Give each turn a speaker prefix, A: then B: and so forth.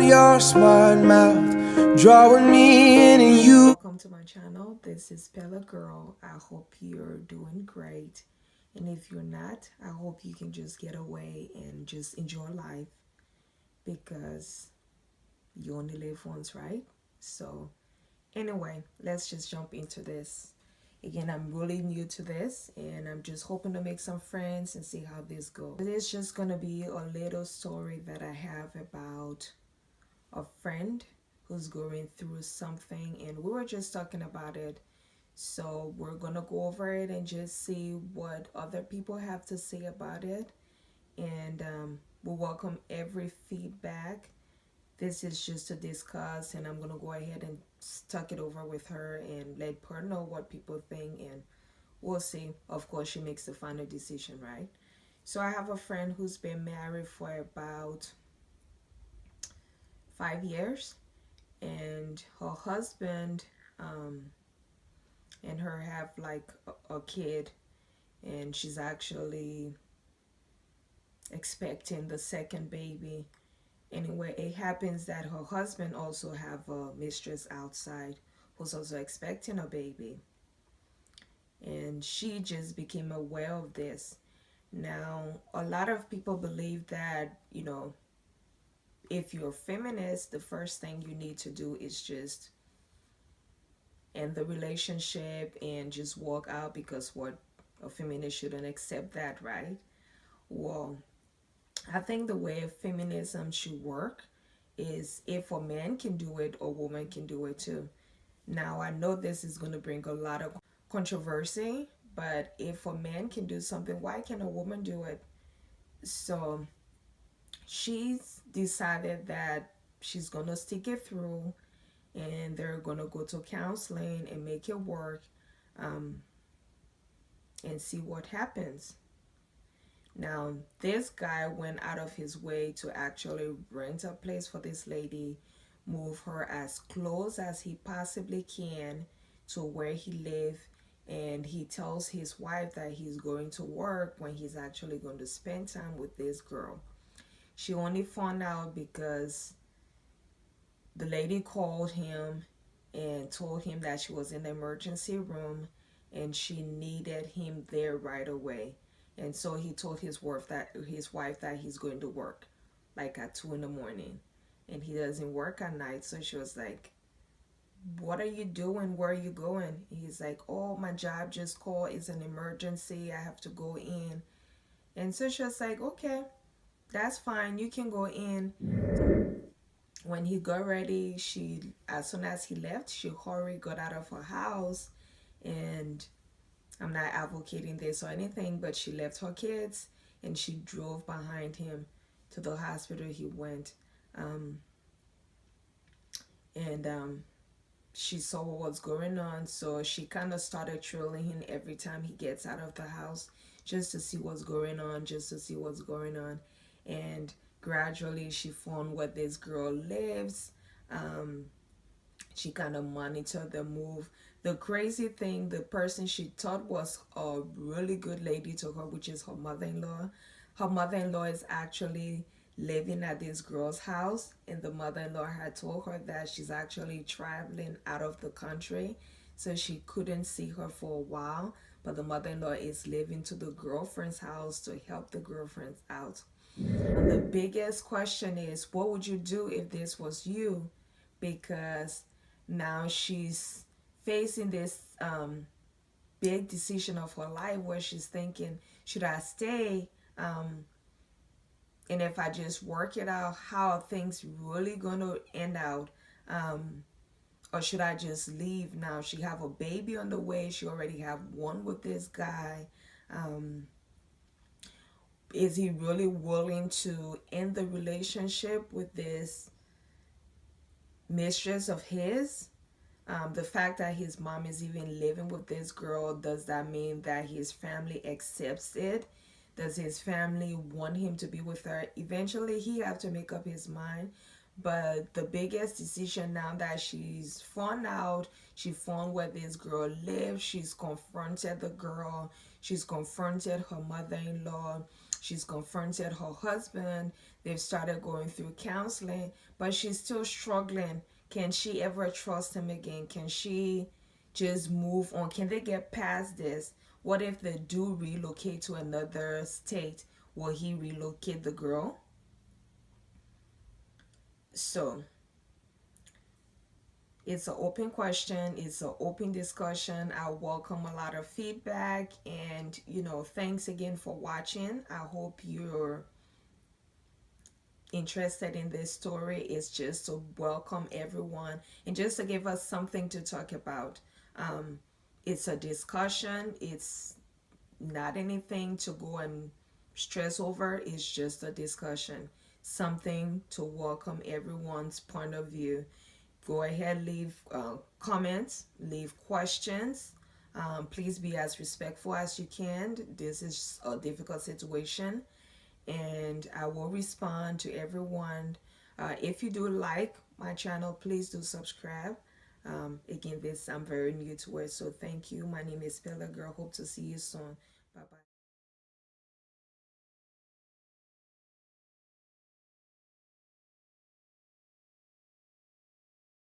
A: about your smart mouth, drawing me in and you.
B: Welcome to my channel. This is Bella Girl. I hope you're doing great. And if you're not, I hope you can just get away and just enjoy life because you only live once, right? So anyway, let's just jump into this. Again, I'm really new to this and I'm just hoping to make some friends and see how this goes. It is just going to be a little story that I have about a friend who's going through something, and we were just talking about it. So we're gonna go over it and just see what other people have to say about it. And we welcome every feedback. This is just to discuss, and I'm gonna go ahead and talk it over with her and let her know what people think, and we'll see. Of course, she makes the final decision, right? So I have a friend who's been married for about 5 years, and her husband and her have like a kid, and she's actually expecting the second baby. Anyway, it happens that her husband also have a mistress outside who's also expecting a baby, and she just became aware of this. Now, a lot of people believe that, if you're a feminist, the first thing you need to do is just end the relationship and just walk out, because what, a feminist shouldn't accept that, right? Well, I think the way feminism should work is, if a man can do it, a woman can do it too. Now, I know this is going to bring a lot of controversy, but if a man can do something, why can a woman do it? So she's decided that she's going to stick it through, and they're going to go to counseling and make it work, um, and see what happens. Now, this guy went out of his way to actually rent a place for this lady, move her as close as he possibly can to where he lives, and he tells his wife that he's going to work when he's actually going to spend time with this girl. She only found out because the lady called him and told him that she was in the emergency room and she needed him there right away. And so he told his wife that he's going to work like at 2 in the morning, and he doesn't work at night. So she was like, "What are you doing? Where are you going?" He's like, "Oh, my job just called. It's an emergency. I have to go in." And so she was like, "Okay, that's fine. You can go in." When he got ready, as soon as he left, she hurried, got out of her house, and I'm not advocating this or anything, but she left her kids and she drove behind him to the hospital he went. Um, and she saw what was going on, so she kind of started trailing him every time he gets out of the house, just to see what's going on, just to see what's going on. And gradually she found where this girl lives. Um, she kind of monitored the move. The crazy thing, the person she thought was a really good lady to her, which is her mother-in-law. Her mother-in-law is actually living at this girl's house, and the mother-in-law had told her that she's actually traveling out of the country, so she couldn't see her for a while. But the mother-in-law is living to the girlfriend's house to help the girlfriends out. And the biggest question is, what would you do if this was you? Because now she's facing this big decision of her life, where she's thinking, should I stay? And if I just work it out, how are things really going to end out? Or should I just leave now? She have a baby on the way. She already have one with this guy. Um, is he really willing to end the relationship with this mistress of his? The fact that his mom is even living with this girl, does that mean that his family accepts it? Does his family want him to be with her? Eventually he have to make up his mind. But the biggest decision, now that she's found out, she found where this girl lives, she's confronted the girl, she's confronted her mother-in-law, She's confronted her husband. They've started going through counseling, but she's still struggling. Can she ever trust him again? Can she just move on? Can they get past this? What if they do relocate to another state? Will he relocate the girl? So it's an open question, it's an open discussion. I welcome a lot of feedback, and thanks again for watching. I hope you're interested in this story. It's just to welcome everyone and just to give us something to talk about. It's a discussion, it's not anything to go and stress over. It's just a discussion, something to welcome everyone's point of view. Go ahead, leave comments, leave questions. Please be as respectful as you can. This is a difficult situation, and I will respond to everyone. If you do like my channel, please do subscribe. Again, I'm very new to it, so thank you. My name is Pillar Girl. Hope to see you soon. Bye bye.